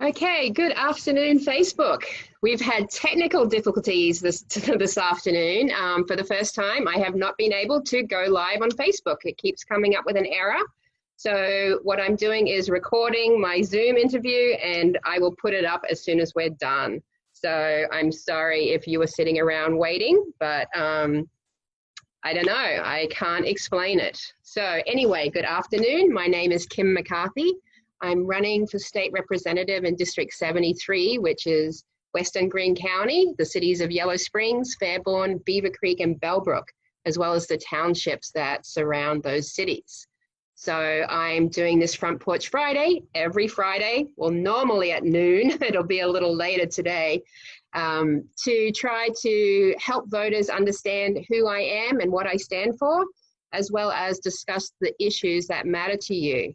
Okay, good afternoon, Facebook. We've had technical difficulties this afternoon. For the first time, I have not been able to go live on Facebook. It keeps coming up with an error. So what I'm doing is recording my Zoom interview and I will put it up as soon as we're done. So I'm sorry if you were sitting around waiting, but I don't know, I can't explain it. So anyway, good afternoon. My name is Kim McCarthy. I'm running for state representative in District 73, which is Western Greene County, the cities of Yellow Springs, Fairborn, Beaver Creek, and Bellbrook, as well as the townships that surround those cities. So I'm doing this Front Porch Friday, every Friday, well, normally at noon, it'll be a little later today, to try to help voters understand who I am and what I stand for, as well as discuss the issues that matter to you.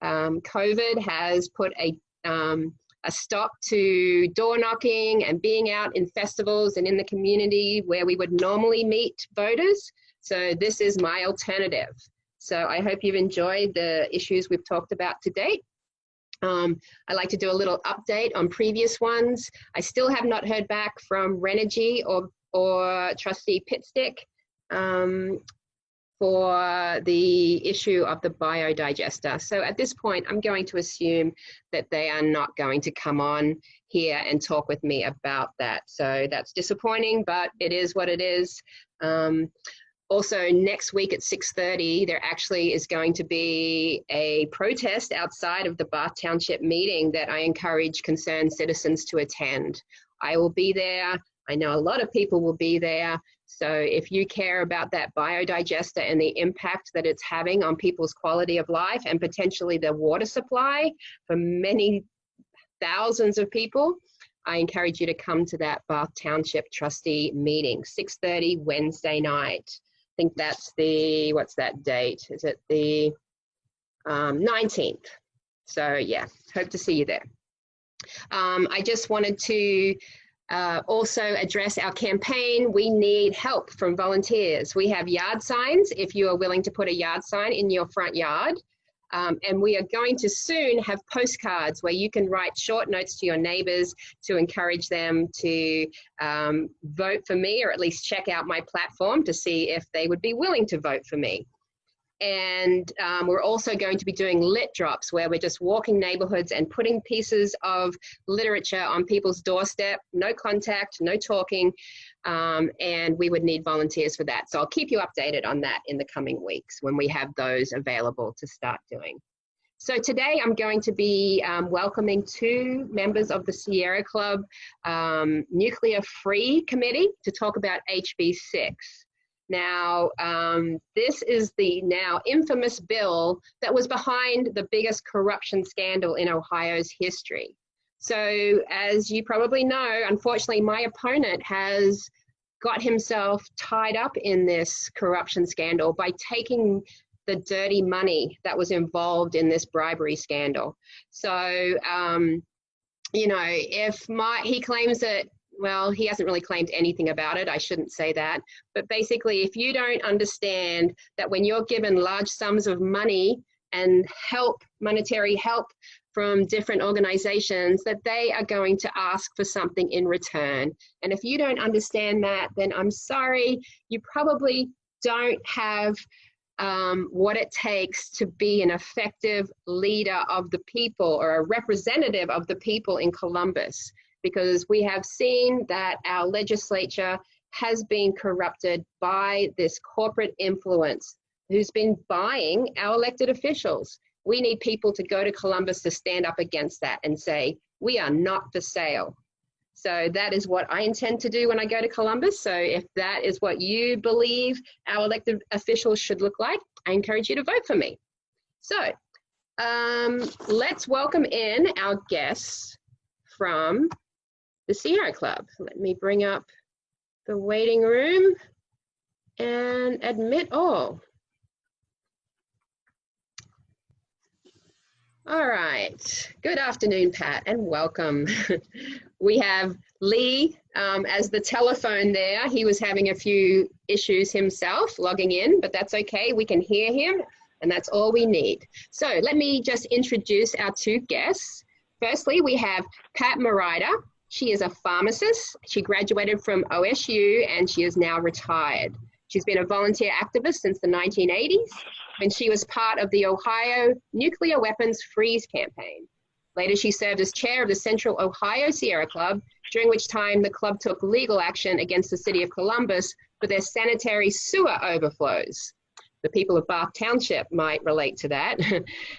COVID has put a stop to door knocking and being out in festivals and in the community where we would normally meet voters. So this is my alternative. So I hope you've enjoyed the issues we've talked about to date. I'd like to do a little update on previous ones. I still have not heard back from Renergy or Trustee Pitstick for the issue of the biodigester. So at this point, I'm going to assume that they are not going to come on here and talk with me about that. So that's disappointing, but it is what it is. Also, next week at 6:30, there actually is going to be a protest outside of the Bath Township meeting that I encourage concerned citizens to attend. I will be there. I know a lot of people will be there. So if you care about that biodigester and the impact that it's having on people's quality of life and potentially their water supply for many thousands of people, I encourage you to come to that Bath Township trustee meeting, 6:30 Wednesday night. I think that's the, what's that date? Is it the 19th? So yeah, hope to see you there. I just wanted to also address our campaign. We need help from volunteers. We have yard signs if you are willing to put a yard sign in your front yard. And we are going to soon have postcards where you can write short notes to your neighbors to encourage them to vote for me, or at least check out my platform to see if they would be willing to vote for me. And we're also going to be doing lit drops where we're just walking neighborhoods and putting pieces of literature on people's doorstep, no contact, no talking, and we would need volunteers for that. So I'll keep you updated on that in the coming weeks when we have those available to start doing. So today I'm going to be welcoming two members of the Sierra Club Nuclear Free Committee to talk about HB6. Now, this is the now infamous bill that was behind the biggest corruption scandal in Ohio's history. So, as you probably know, unfortunately, my opponent has got himself tied up in this corruption scandal by taking the dirty money that was involved in this bribery scandal. So, you know, if he claims that, well, he hasn't really claimed anything about it. I shouldn't say that. But basically, if you don't understand that when you're given large sums of money and help, monetary help from different organizations, that they are going to ask for something in return. And if you don't understand that, then I'm sorry, you probably don't have what it takes to be an effective leader of the people or a representative of the people in Columbus. Because we have seen that our legislature has been corrupted by this corporate influence who's been buying our elected officials. We need people to go to Columbus to stand up against that and say, we are not for sale. So that is what I intend to do when I go to Columbus. So if that is what you believe our elected officials should look like, I encourage you to vote for me. So let's welcome in our guests from the Sierra Club. Let me bring up the waiting room and admit all. All right, good afternoon, Pat, and welcome. We have Lee as the telephone there. He was having a few issues himself logging in, but that's okay, we can hear him, and that's all we need. So let me just introduce our two guests. Firstly, we have Pat Marida. She is a pharmacist. She graduated from OSU and she is now retired. She's been a volunteer activist since the 1980s, when she was part of the Ohio Nuclear Weapons Freeze campaign. Later, she served as chair of the Central Ohio Sierra Club, during which time the club took legal action against the city of Columbus for their sanitary sewer overflows. The people of Bath Township might relate to that.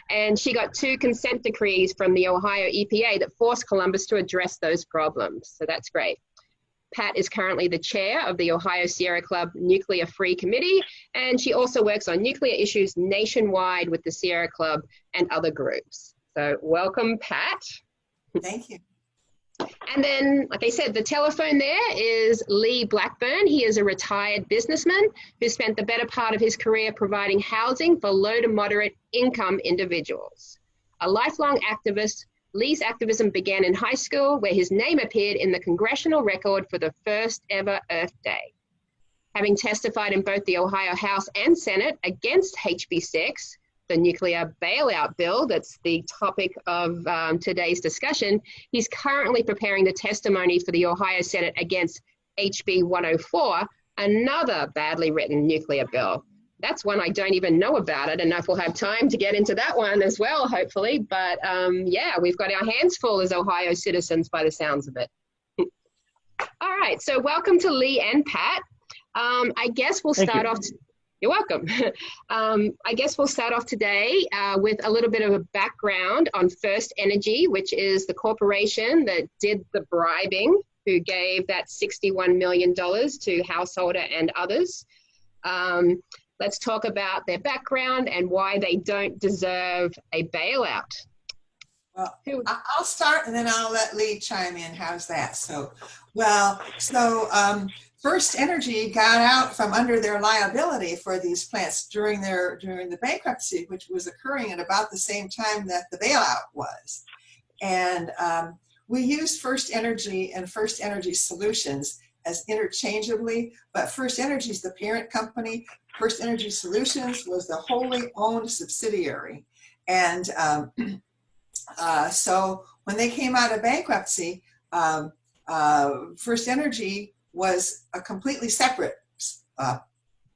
And she got 2 consent decrees from the Ohio EPA that forced Columbus to address those problems. So that's great. Pat is currently the chair of the Ohio Sierra Club Nuclear Free Committee, and she also works on nuclear issues nationwide with the Sierra Club and other groups. So welcome, Pat. Thank you. And then, like I said, the telephone there is Lee Blackburn. He is a retired businessman who spent the better part of his career providing housing for low to moderate income individuals. A lifelong activist, Lee's activism began in high school, where his name appeared in the Congressional Record for the first ever Earth Day. Having testified in both the Ohio House and Senate against HB6, the nuclear bailout bill that's the topic of today's discussion, he's currently preparing the testimony for the Ohio Senate against HB 104, another badly written nuclear bill. That's one I don't even know about. I don't know if we'll have time to get into that one as well, hopefully. But yeah, we've got our hands full as Ohio citizens by the sounds of it. All right, so welcome to Lee and Pat. I guess we'll start off. You're welcome. I guess we'll start off today with a little bit of a background on FirstEnergy, which is the corporation that did the bribing, who gave that $61 million to Householder and others. Let's talk about their background and why they don't deserve a bailout. Well, I'll start and then I'll let Lee chime in. How's that? FirstEnergy got out from under their liability for these plants during the bankruptcy, which was occurring at about the same time that the bailout was. And we used FirstEnergy and FirstEnergy Solutions as interchangeably, but FirstEnergy is the parent company. FirstEnergy Solutions was the wholly owned subsidiary. And so when they came out of bankruptcy, FirstEnergy was a completely separate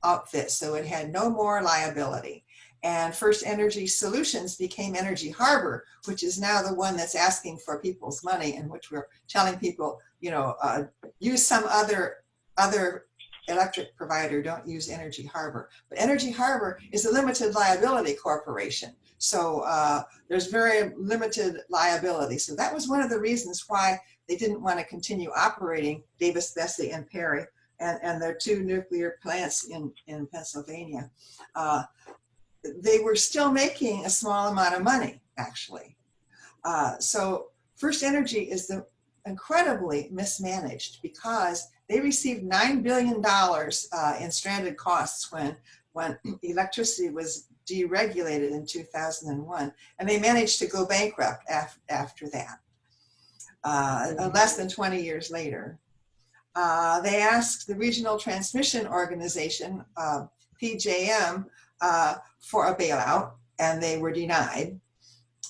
outfit, so it had no more liability. And FirstEnergy Solutions became Energy Harbor, which is now the one that's asking for people's money, and which we're telling people, you know, use some other electric provider, don't use Energy Harbor. But Energy Harbor is a limited liability corporation, so there's very limited liability. So that was one of the reasons why they didn't want to continue operating Davis, Bessie, and Perry, and their 2 nuclear plants in Pennsylvania. They were still making a small amount of money, actually. So FirstEnergy is incredibly mismanaged because they received $9 billion in stranded costs when electricity was deregulated in 2001, and they managed to go bankrupt after that. Less than 20 years later. They asked the Regional Transmission Organization, PJM, for a bailout, and they were denied.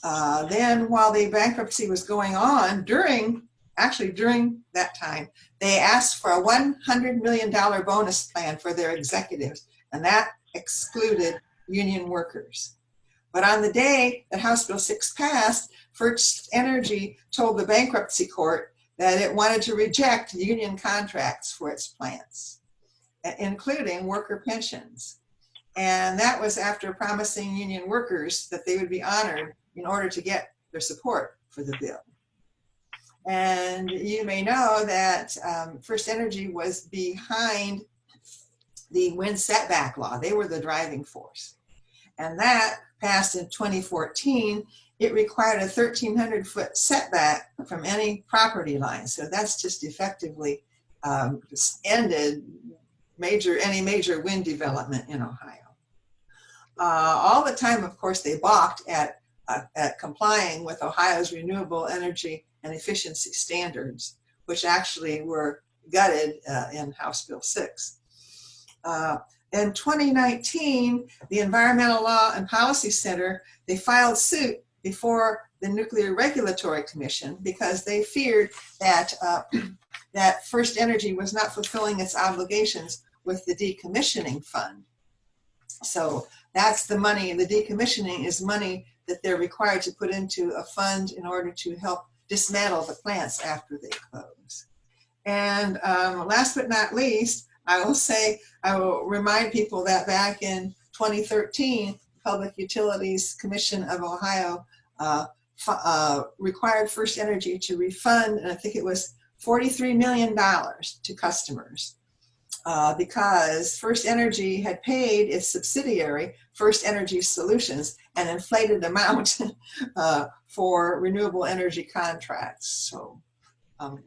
Then while the bankruptcy was going on, during that time, they asked for a $100 million bonus plan for their executives, and that excluded union workers. But on the day that House Bill 6 passed, FirstEnergy told the bankruptcy court that it wanted to reject union contracts for its plants, including worker pensions. And that was after promising union workers that they would be honored in order to get their support for the bill. And you may know that FirstEnergy was behind the wind setback law. They were the driving force. And that passed in 2014. It required a 1,300-foot setback from any property line. So that's just effectively just ended any major wind development in Ohio. All the time, of course, they balked at complying with Ohio's renewable energy and efficiency standards, which actually were gutted in House Bill 6. In 2019, the Environmental Law and Policy Center, they filed suit before the Nuclear Regulatory Commission because they feared that, that FirstEnergy was not fulfilling its obligations with the decommissioning fund. So that's the money, the decommissioning is money that they're required to put into a fund in order to help dismantle the plants after they close. And last but not least, I will remind people that back in 2013, Public Utilities Commission of Ohio required FirstEnergy to refund, and I think it was $43 million to customers because FirstEnergy had paid its subsidiary, FirstEnergy Solutions, an inflated amount for renewable energy contracts. So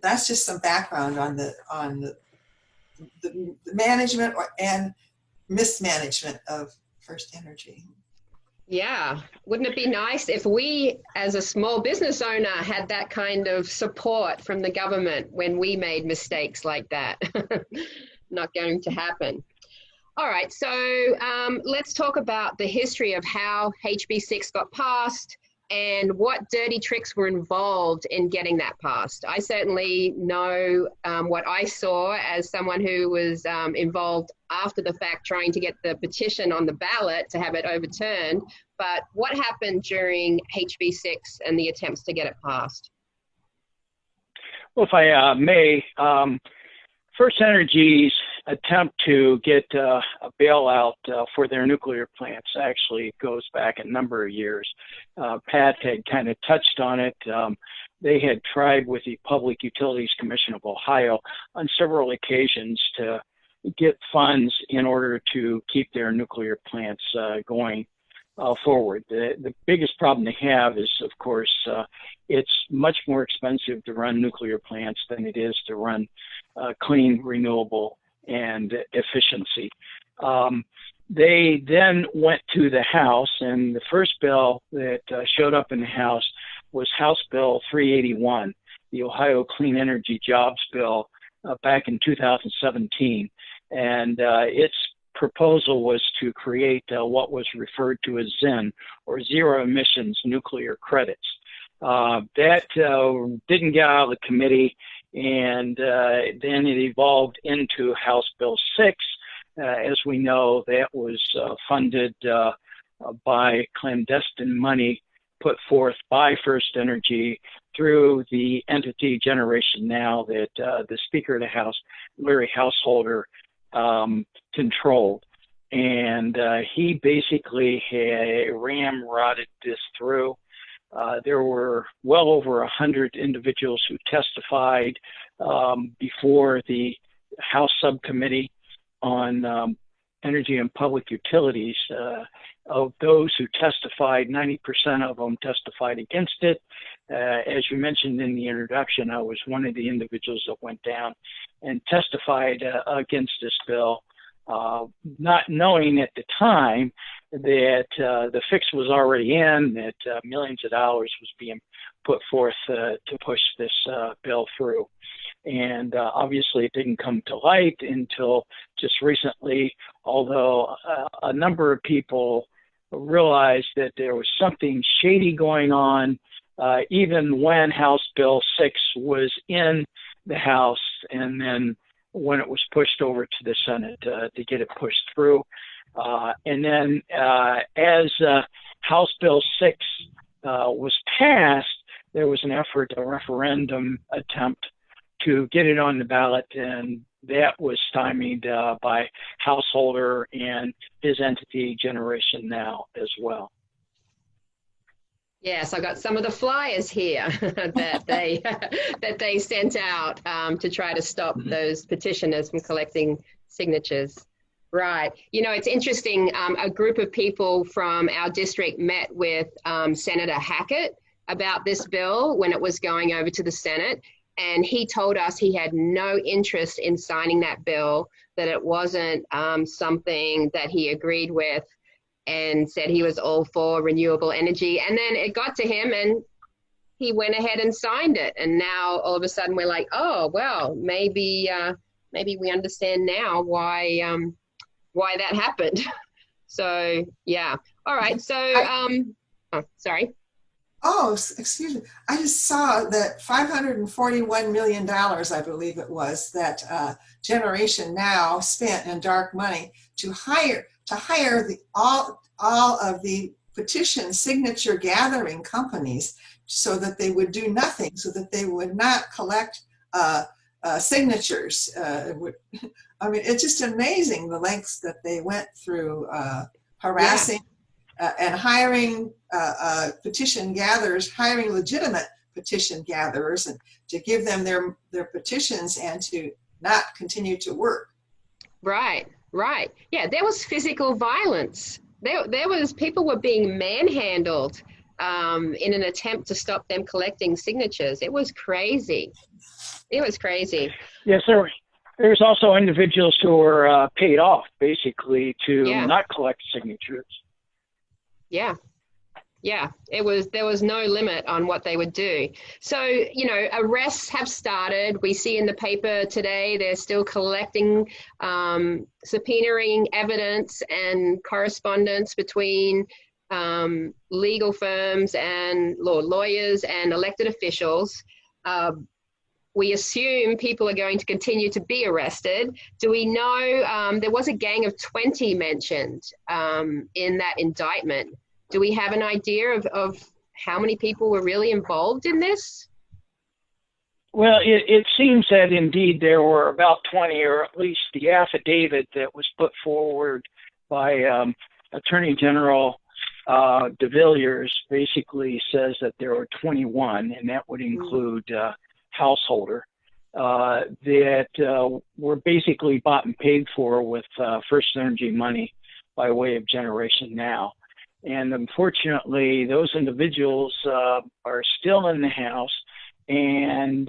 that's just some background on the management and mismanagement of FirstEnergy. Yeah, wouldn't it be nice if we, as a small business owner, had that kind of support from the government when we made mistakes like that? Not going to happen. All right, so let's talk about the history of how HB6 got passed and what dirty tricks were involved in getting that passed. I certainly know what I saw as someone who was involved after the fact trying to get the petition on the ballot to have it overturned. But what happened during HB6 and the attempts to get it passed? Well, if I may, FirstEnergy's attempt to get a bailout for their nuclear plants actually goes back a number of years. Pat had kind of touched on it. They had tried with the Public Utilities Commission of Ohio on several occasions to get funds in order to keep their nuclear plants going forward. The biggest problem they have is, of course, it's much more expensive to run nuclear plants than it is to run clean, renewable, and efficiency. They then went to the House, and the first bill that showed up in the House was House Bill 381, the Ohio Clean Energy Jobs Bill, back in 2017. And its proposal was to create what was referred to as ZEN, or zero emissions nuclear credits. That didn't get out of the committee, and then it evolved into House Bill 6. As we know, that was funded by clandestine money put forth by FirstEnergy through the entity Generation Now that the Speaker of the House, Larry Householder, controlled. And he basically ramrodded this through. There were well over 100 individuals who testified before the House Subcommittee on Energy and Public Utilities. Of those who testified, 90% of them testified against it. As you mentioned in the introduction, I was one of the individuals that went down and testified against this bill, not knowing at the time that the fix was already in, that millions of dollars was being put forth to push this bill through. And obviously it didn't come to light until just recently, although a number of people realized that there was something shady going on even when House Bill 6 was in the House, and then when it was pushed over to the Senate to get it pushed through. And then as House Bill 6 was passed, there was an effort, a referendum attempt to get it on the ballot, and that was stymied by Householder and his entity Generation Now as well. Yes, I got some of the flyers here that they sent out to try to stop those petitioners from collecting signatures. Right. You know, it's interesting. A group of people from our district met with Senator Hackett about this bill when it was going over to the Senate. And he told us he had no interest in signing that bill, that it wasn't something that he agreed with, and said he was all for renewable energy. And then it got to him and he went ahead and signed it. And now all of a sudden we're like, oh, well, maybe we understand now why that happened. So, yeah. All right. So, sorry. Oh, excuse me. I just saw that $541 million, I believe it was, that Generation Now spent in dark money to hire all of the petition signature gathering companies so that they would do nothing, so that they would not collect signatures. I mean, it's just amazing the lengths that they went through harassing and hiring petition gatherers, hiring legitimate petition gatherers, and to give them their petitions and to not continue to work. Right, right. Yeah, there was physical violence. There was, people were being manhandled in an attempt to stop them collecting signatures. It was crazy. It was crazy. Yes, there's also individuals who were paid off, basically, to not collect signatures. Yeah. Yeah, there was no limit on what they would do. So, you know, arrests have started. We see in the paper today they're still collecting, subpoenaing evidence and correspondence between legal firms and lawyers and elected officials. We assume people are going to continue to be arrested. Do we know, there was a gang of 20 mentioned in that indictment. Do we have an idea of how many people were really involved in this? Well, it seems that indeed there were about 20, or at least the affidavit that was put forward by Attorney General de Villiers basically says that there were 21, and that would include householder, that were basically bought and paid for with FirstEnergy money by way of Generation Now. And unfortunately, those individuals are still in the House and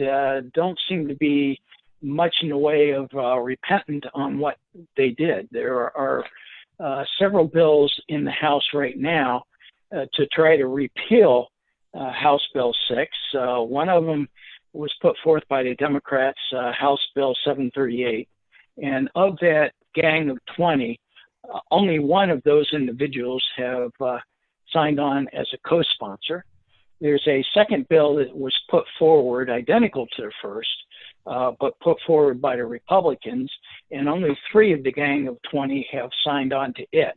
don't seem to be much in the way of repentant on what they did. There are several bills in the House right now to try to repeal House Bill 6. One of them was put forth by the Democrats, House Bill 738. And of that gang of 20, only one of those individuals have signed on as a co-sponsor. There's a second bill that was put forward, identical to the first, but put forward by the Republicans, and only 3 of the gang of 20 have signed on to it.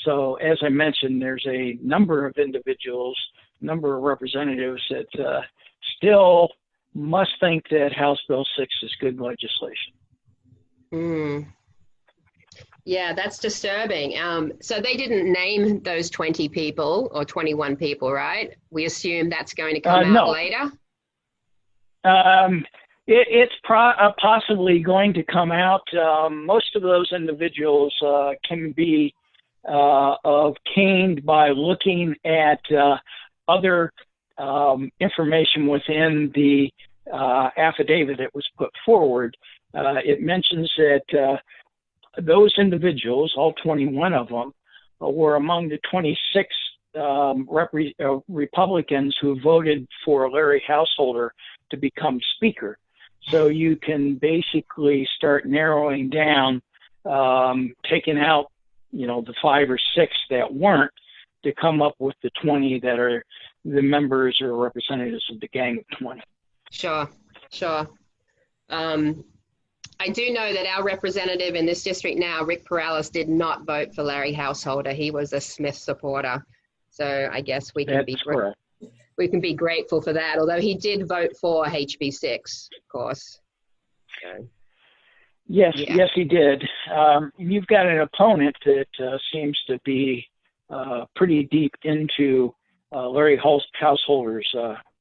So as I mentioned, there's a number of individuals, number of representatives that still must think that House Bill 6 is good legislation. Yeah, that's disturbing. So they didn't name those 20 people or 21 people, right? We assume that's going to come out later? It's possibly going to come out. Most of those individuals can be obtained by looking at other information within the affidavit that was put forward. It mentions that those individuals, all 21 of them, were among the 26 Republicans who voted for Larry Householder to become Speaker. So you can basically start narrowing down, taking out, the 5 or 6 that weren't, to come up with the 20 that are the members or representatives of the gang of 20. Sure. I do know that our representative in this district now, Rick Perales, did not vote for Larry Householder. He was a Smith supporter. So I guess we can be grateful for that, although he did vote for HB6, of course. So, yes, he did. You've got an opponent that seems to be pretty deep into Larry Householder's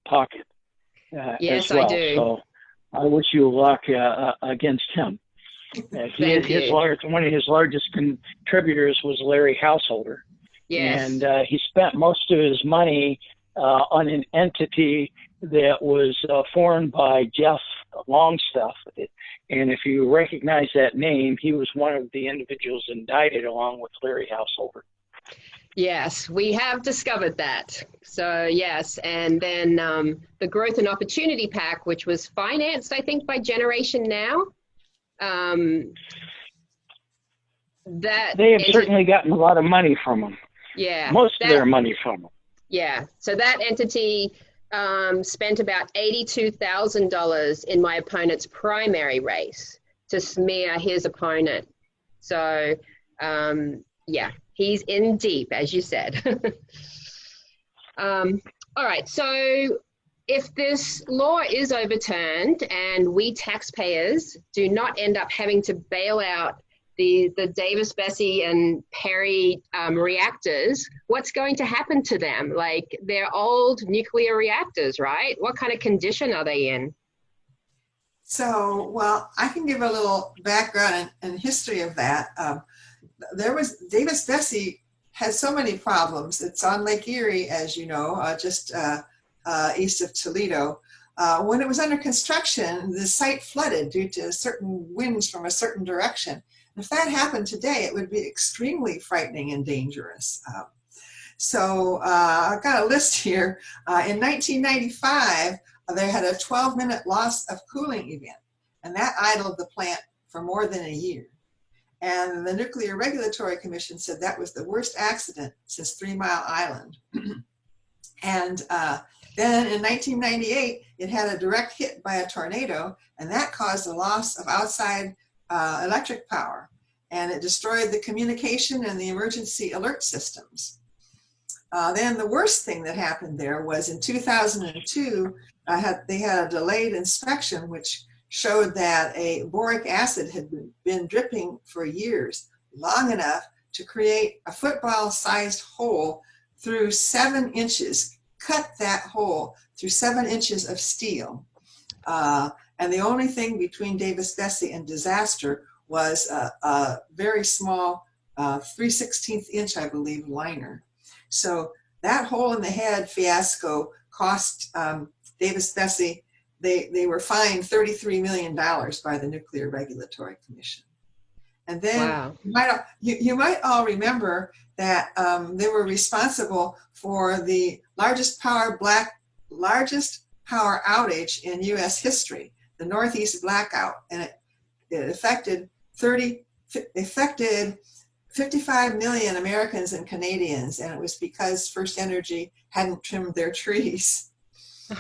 pocket yes, as well. I do. So I wish you luck against him. One of his largest contributors was Larry Householder. Yes. And he spent most of his money on an entity that was formed by Jeff Longstuff. And if you recognize that name, he was one of the individuals indicted along with Larry Householder. Yes, we have discovered that. So yes, and then the Growth and Opportunity PAC, which was financed, I think, by Generation Now. That they have certainly gotten a lot of money from them. Yeah, most of their money from them. Yeah, so that entity spent about $82,000 in my opponent's primary race to smear his opponent. So, yeah, he's in deep, as you said. All right, so if this law is overturned and we taxpayers do not end up having to bail out the Davis-Besse and Perry reactors, what's going to happen to them? Like, they're old nuclear reactors, right? What kind of condition are they in? So, well, I can give a little background and history of that. Davis-Besse had so many problems. It's on Lake Erie, as you know, just east of Toledo. When it was under construction, the site flooded due to certain winds from a certain direction. If that happened today, it would be extremely frightening and dangerous. So I've got a list here. In 1995, they had a 12-minute loss of cooling event, and that idled the plant for more than a year. And the Nuclear Regulatory Commission said that was the worst accident since 3 Mile Island. And then in 1998, it had a direct hit by a tornado, and that caused a loss of outside electric power, and it destroyed the communication and the emergency alert systems. Then the worst thing that happened there was in 2002, they had a delayed inspection which showed that a boric acid had been dripping for years, long enough to create a football-sized hole through 7 inches, cut that hole through 7 inches of steel. And the only thing between Davis-Besse and disaster was a very small 3/16 inch, I believe, liner. So that hole in the head fiasco cost Davis-Besse, they were fined $33 million by the Nuclear Regulatory Commission. And then wow. you might all remember that they were responsible for the largest power outage in U.S. history, the Northeast blackout, and it affected 55 million Americans and Canadians, and it was because FirstEnergy hadn't trimmed their trees.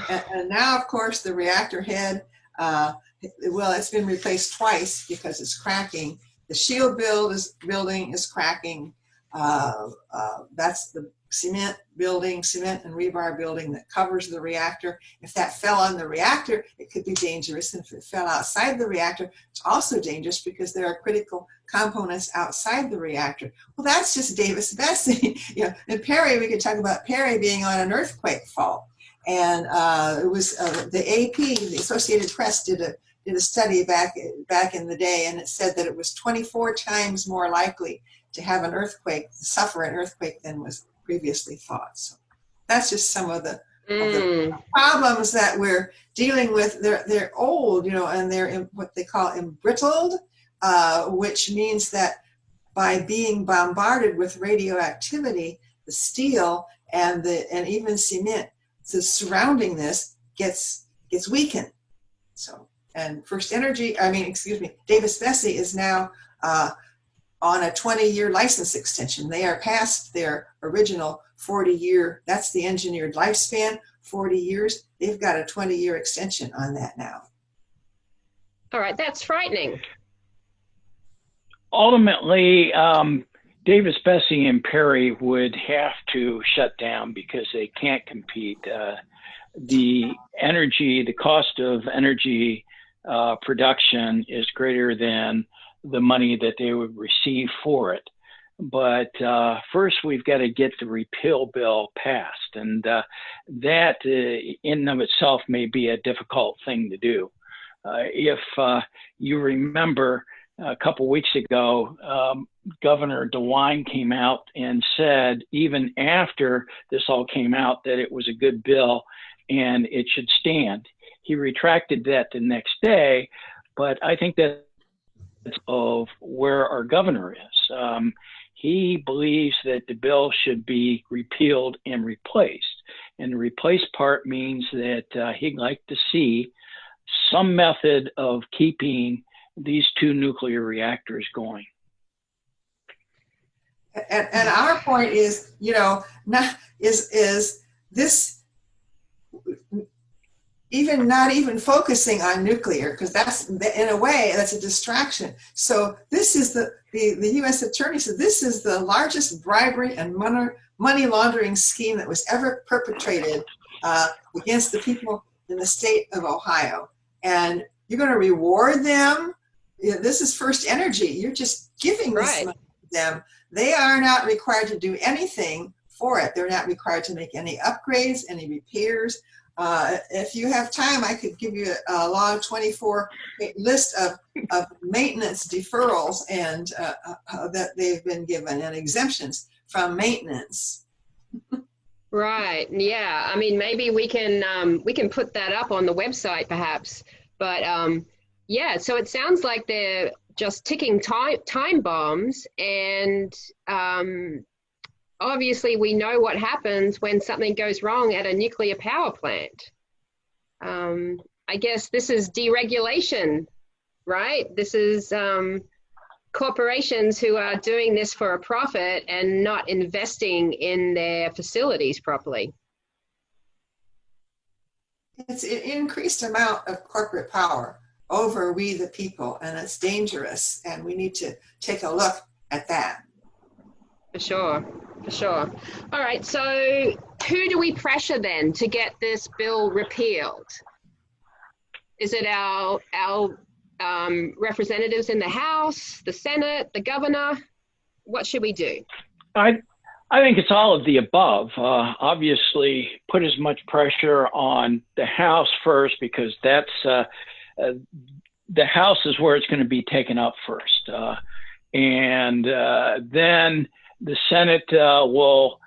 And now, of course, the reactor head, well, it's been replaced twice because it's cracking. The shield building is cracking. That's the cement and rebar building that covers the reactor. If that fell on the reactor, it could be dangerous. And if it fell outside the reactor, it's also dangerous because there are critical components outside the reactor. Well, that's just Davis-Besse. You know, and Perry, we could talk about Perry being on an earthquake fault. And it was the AP, the Associated Press, did a study back in the day, and it said that it was 24 times more likely to have an earthquake, suffer an earthquake, than was previously thought. So that's just some of the problems that we're dealing with. They're old, you know, and they're what they call embrittled, which means that by being bombarded with radioactivity, the steel and even cement, the surrounding this gets weakened. So, and Davis-Besse is now on a 20-year license extension. They are past their original 40-year, that's the engineered lifespan, 40 years. They've got a 20-year extension on that now. All right, that's frightening. Ultimately, Davis-Besse and Perry would have to shut down because they can't compete. The cost of energy production is greater than the money that they would receive for it. But first, we've got to get the repeal bill passed, and that in and of itself may be a difficult thing to do. If you remember, a couple weeks ago, Governor DeWine came out and said, even after this all came out, that it was a good bill and it should stand. He retracted that the next day, but I think that's of where our governor is. He believes that the bill should be repealed and replaced. And the replaced part means that he'd like to see some method of keeping these 2 nuclear reactors going. And our point is, you know, is this, not even focusing on nuclear, because that's, in a way, that's a distraction. So this is the U.S. Attorney said this is the largest bribery and money laundering scheme that was ever perpetrated against the people in the state of Ohio. And you're going to reward them. This is FirstEnergy. You're just giving this money to them. They are not required to do anything for it. They're not required to make any upgrades, any repairs. If you have time, I could give you a long 24 list of maintenance deferrals and that they've been given, and exemptions from maintenance. Right. Yeah. I mean, maybe we can put that up on the website, perhaps. But yeah. So it sounds like they're just ticking time bombs, and obviously we know what happens when something goes wrong at a nuclear power plant. I guess this is deregulation, right? This is corporations who are doing this for a profit and not investing in their facilities properly. It's an increased amount of corporate power over we the people, and it's dangerous, and we need to take a look at that. For sure. For sure. All right. So who do we pressure then to get this bill repealed? Is it our representatives in the House, the Senate, the governor? What should we do? I think it's all of the above. Obviously, put as much pressure on the House first, because that's the House is where it's going to be taken up first, and then the Senate will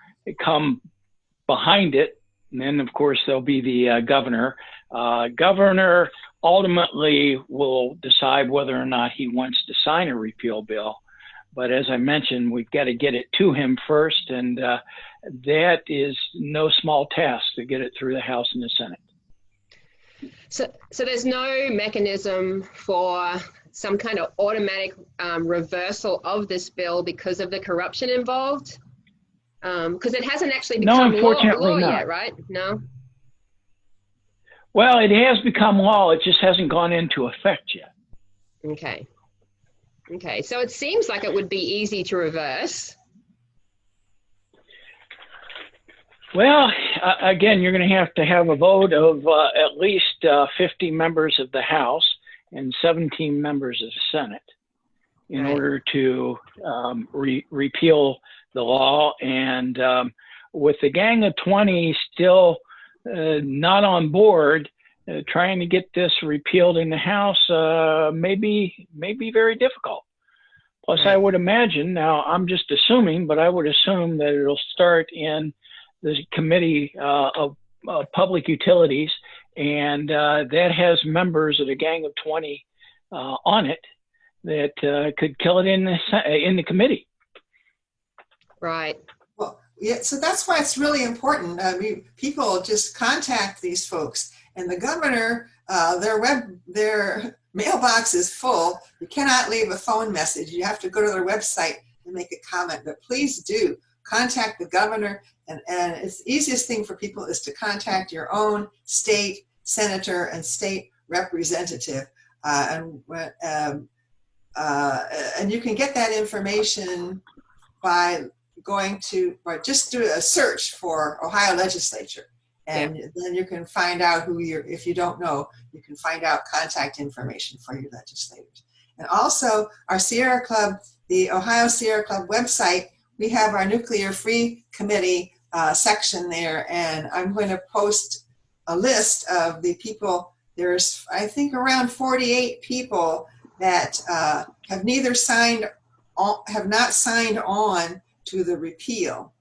come behind it, and then of course there'll be the governor. Governor ultimately will decide whether or not he wants to sign a repeal bill. But as I mentioned, we've got to get it to him first, and that is no small task to get it through the House and the Senate. So there's no mechanism for some kind of automatic reversal of this bill because of the corruption involved? Because it hasn't actually become law yet, right? No? Well, it has become law. It just hasn't gone into effect yet. Okay. Okay. So it seems like it would be easy to reverse. Well, again, you're going to have a vote of at least 50 members of the House and 17 members of the Senate in order to repeal the law. And with the Gang of 20 still not on board, trying to get this repealed in the House may be very difficult. Plus, I would imagine, now I'm just assuming, but I would assume that it'll start in the Committee of Public Utilities, and that has members of the Gang of 20 on it that could kill it in the committee. Right. Well, yeah. So that's why it's really important. I mean, people just contact these folks, and the governor, their mailbox is full. You cannot leave a phone message. You have to go to their website and make a comment. But please do contact the governor. And it's the easiest thing for people is to contact your own state senator and state representative. And you can get that information by just do a search for Ohio legislature. And then you can find out if you don't know, you can find out contact information for your legislators. And also our Sierra Club, the Ohio Sierra Club website, we have our Nuclear Free Committee section there, and I'm going to post a list of the people. There's, I think, around 48 people that have not signed on to the repeal,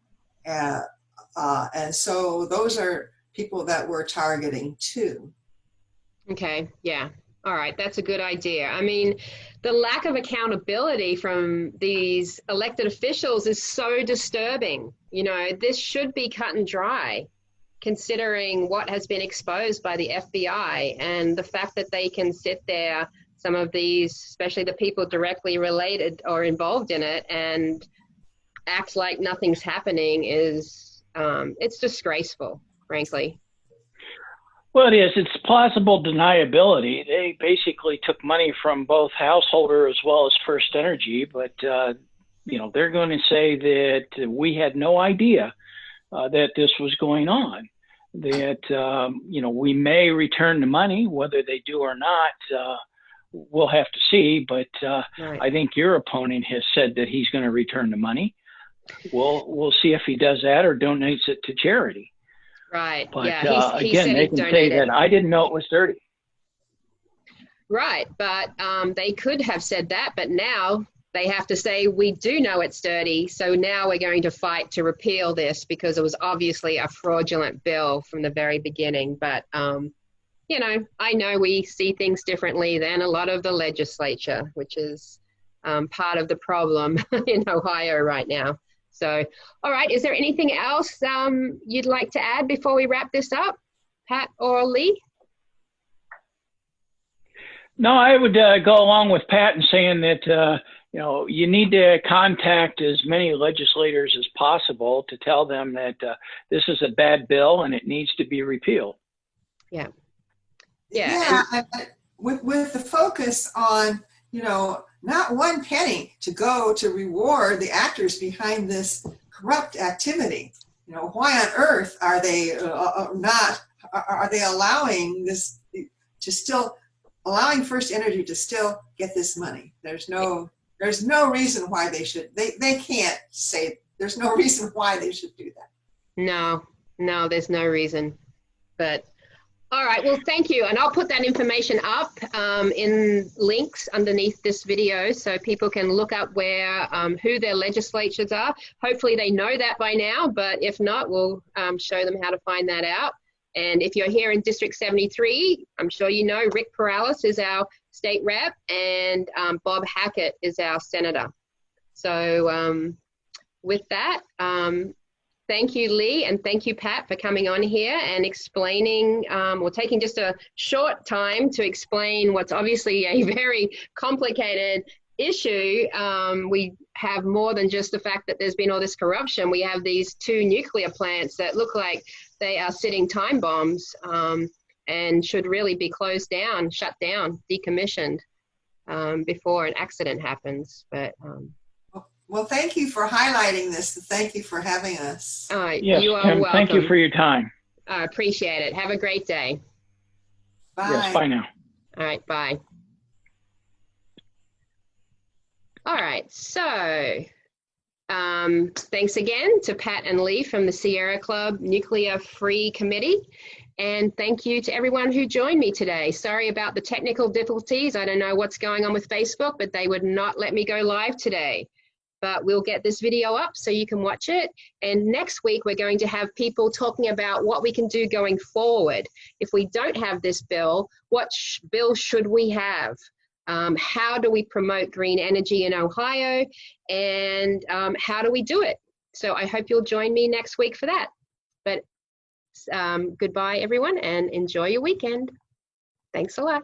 and so those are people that we're targeting too. Okay, yeah. All right, that's a good idea. I mean, the lack of accountability from these elected officials is so disturbing. You know, this should be cut and dry, considering what has been exposed by the FBI and the fact that they can sit there, some of these, especially the people directly related or involved in it, and act like nothing's happening is, it's disgraceful. frankly. Well, it is. It's plausible deniability. They basically took money from both householder as well as FirstEnergy, but they're going to say that we had no idea that this was going on. That we may return the money, whether they do or not. We'll have to see. But Right. I think your opponent has said that he's going to return the money. We'll see if he does that or donates it to charity. Right. But Yeah. He again, said they he'd can say donate that it. I didn't know it was dirty. Right. But they could have said that, but now they have to say, we do know it's dirty. So now we're going to fight to repeal this because it was obviously a fraudulent bill from the very beginning. But, I know we see things differently than a lot of the legislature, which is part of the problem in Ohio right now. So, all right, is there anything else you'd like to add before we wrap this up, Pat or Lee? No, I would go along with Pat in saying that, you need to contact as many legislators as possible to tell them that this is a bad bill and it needs to be repealed. Yeah. With the focus on, not one penny to go to reward the actors behind this corrupt activity. Why on earth are they are they allowing this to still allowing FirstEnergy to still get this money? There's no reason why they should. They can't say there's no reason why they should do that. No, there's no reason. But all right, well, thank you. And I'll put that information up in links underneath this video so people can look up where, who their legislatures are. Hopefully they know that by now, but if not, we'll show them how to find that out. And if you're here in District 73, I'm sure you know Rick Perales is our state rep and Bob Hackett is our senator. So with that, thank you, Lee, and thank you, Pat, for coming on here and explaining, or taking just a short time to explain what's obviously a very complicated issue. We have more than just the fact that there's been all this corruption. We have these 2 nuclear plants that look like they are sitting time bombs and should really be closed down, shut down, decommissioned before an accident happens. But well, thank you for highlighting this. And thank you for having us. Yes, you are Tim, welcome. thank you for your time. I appreciate it. Have a great day. Bye. Yes, bye now. All right, bye. All right, so thanks again to Pat and Lee from the Sierra Club Nuclear Free Committee. And thank you to everyone who joined me today. Sorry about the technical difficulties. I don't know what's going on with Facebook, but they would not let me go live today. But we'll get this video up so you can watch it. And next week, we're going to have people talking about what we can do going forward. If we don't have this bill, what bill should we have? How do we promote green energy in Ohio? And how do we do it? So I hope you'll join me next week for that. But goodbye, everyone, and enjoy your weekend. Thanks a lot.